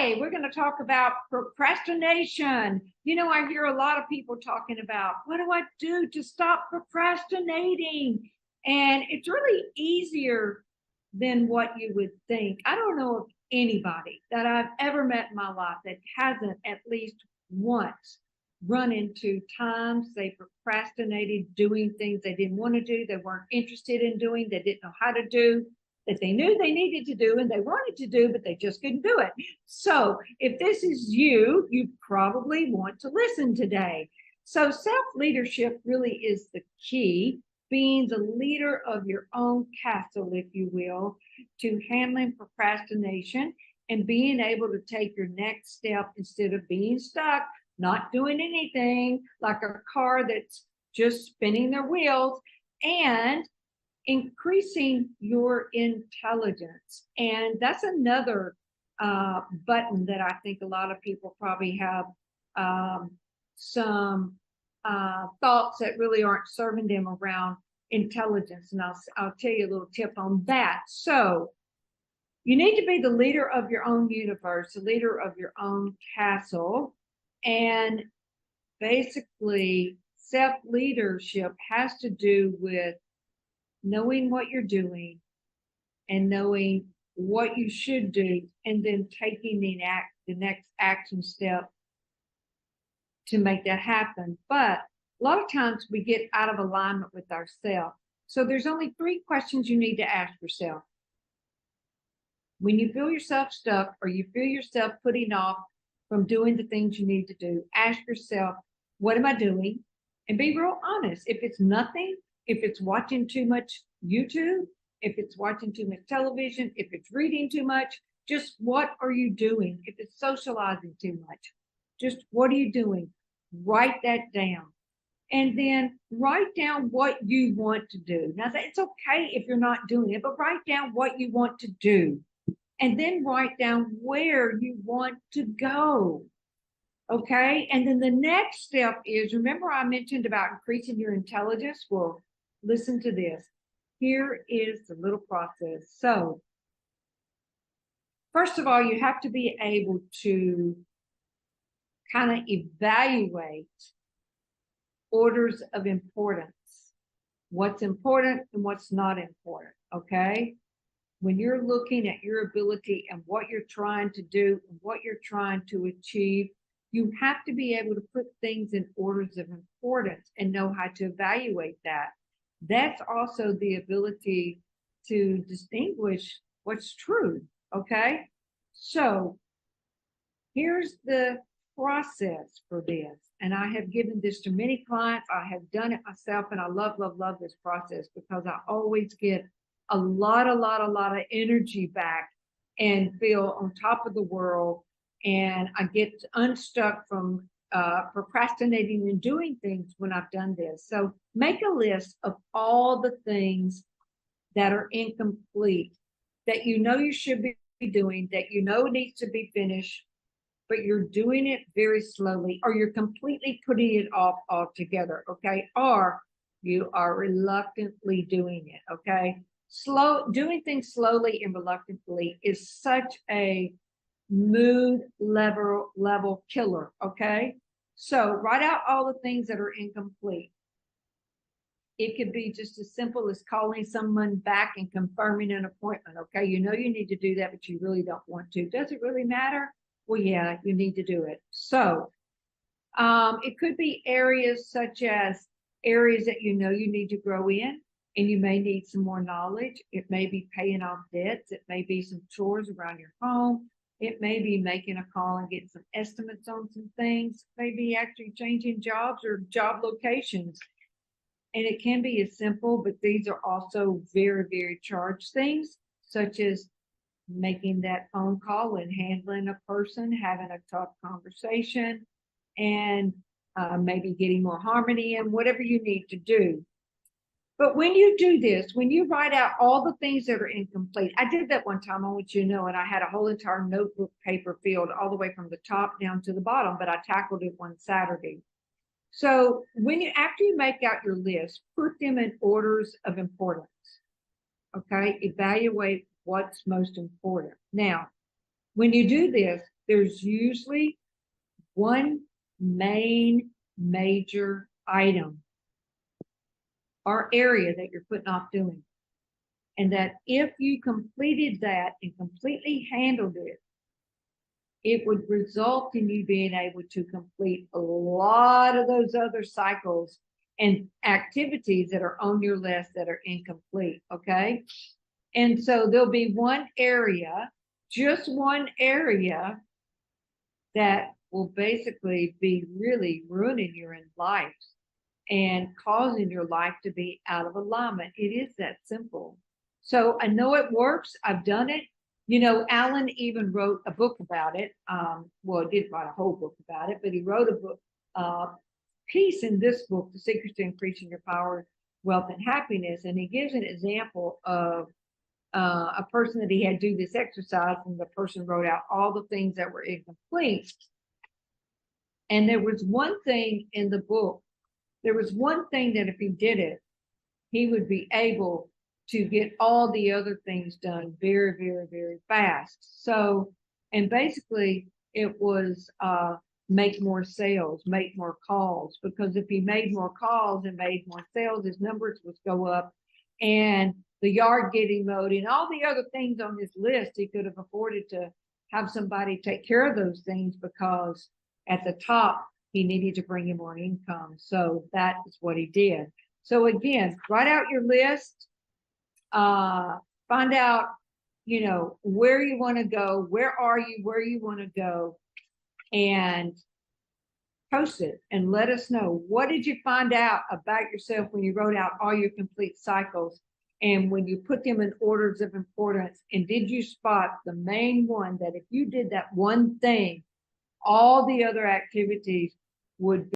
Today, we're going to talk about procrastination. You know, I hear a lot of people talking about, what do I do to stop procrastinating? And it's really easier than what you would think. I don't know of anybody that I've ever met in my life that hasn't at least once run into times they procrastinated doing things they didn't want to do, they weren't interested in doing, they didn't know how to do, that they knew they needed to do and they wanted to do, but they just couldn't do it. So if this is you, you probably want to listen today. So self-leadership really is the key, being the leader of your own castle, if you will, to handling procrastination and being able to take your next step instead of being stuck, not doing anything, like a car that's just spinning their wheels, and increasing your intelligence. And that's another button that I think a lot of people probably have some thoughts that really aren't serving them around intelligence. And I'll tell you a little tip on that. So you need to be the leader of your own universe, the leader of your own castle. And basically, self-leadership has to do with knowing what you're doing and knowing what you should do, and then taking the next action step to make that happen. But a lot of times we get out of alignment with ourselves. So there's only 3 questions you need to ask yourself. When you feel yourself stuck or you feel yourself putting off from doing the things you need to do, ask yourself, what am I doing? And be real honest. If it's nothing, if it's watching too much YouTube, if it's watching too much television, if it's reading too much, just what are you doing? If it's socializing too much, just what are you doing? Write that down. And then write down what you want to do. Now, it's okay if you're not doing it, but write down what you want to do. And then write down where you want to go. Okay? And then the next step is, remember I mentioned about increasing your intelligence? Well, listen to this. Here is the little process. So, first of all, you have to be able to kind of evaluate orders of importance. What's important and what's not important, okay? When you're looking at your ability and what you're trying to do and what you're trying to achieve, you have to be able to put things in orders of importance and know how to evaluate that. That's also the ability to distinguish what's true, okay? So here's the process for this. And I have given this to many clients. I have done it myself, and I love, love, love this process because I always get a lot of energy back and feel on top of the world. And I get unstuck from procrastinating and doing things when I've done this. So make a list of all the things that are incomplete, that you know you should be doing, that you know needs to be finished, but you're doing it very slowly, or you're completely putting it off altogether, okay? Or you are reluctantly doing it, okay? Doing things slowly and reluctantly is such a mood level killer, okay? So write out all the things that are incomplete. It could be just as simple as calling someone back and confirming an appointment, okay? You know you need to do that, but you really don't want to. Does it really matter? Well, yeah, you need to do it. So it could be areas such as areas that you know you need to grow in, and you may need some more knowledge. It may be paying off debts. It may be some chores around your home. It may be making a call and getting some estimates on some things. Maybe actually changing jobs or job locations. And it can be as simple, but these are also very, very charged things, such as making that phone call and handling a person, having a tough conversation, and maybe getting more harmony in, whatever you need to do. But when you do this, when you write out all the things that are incomplete, I did that one time, I want you to know, and I had a whole entire notebook paper filled all the way from the top down to the bottom, but I tackled it one Saturday. So after you make out your list, put them in orders of importance, okay? Evaluate what's most important. Now, when you do this, there's usually one main major item or area that you're putting off doing. And that if you completed that and completely handled it, it would result in you being able to complete a lot of those other cycles and activities that are on your list that are incomplete. Okay. And so there'll be one area, just one area, that will basically be really ruining your life and causing your life to be out of alignment. It is that simple. So I know it works. I've done it. You know, Alan even wrote a book about it. Well, he didn't write a whole book about it, but he wrote a book, piece in this book, The Secrets to Increasing Your Power, Wealth, and Happiness. And he gives an example of a person that he had do this exercise, and the person wrote out all the things that were incomplete. And there was one thing in the book, there was one thing that if he did it, he would be able to get all the other things done very, very, very fast. So, and basically it was make more sales, make more calls, because if he made more calls and made more sales, his numbers would go up, and the yard getting mowed and all the other things on his list, he could have afforded to have somebody take care of those things, because at the top, he needed to bring in more income. So that is what he did. So again, write out your list, find out, you know, where you want to go, where are you, where you want to go, and post it and let us know. What did you find out about yourself when you wrote out all your complete cycles, and when you put them in orders of importance? And did you spot the main one that if you did that one thing, all the other activities would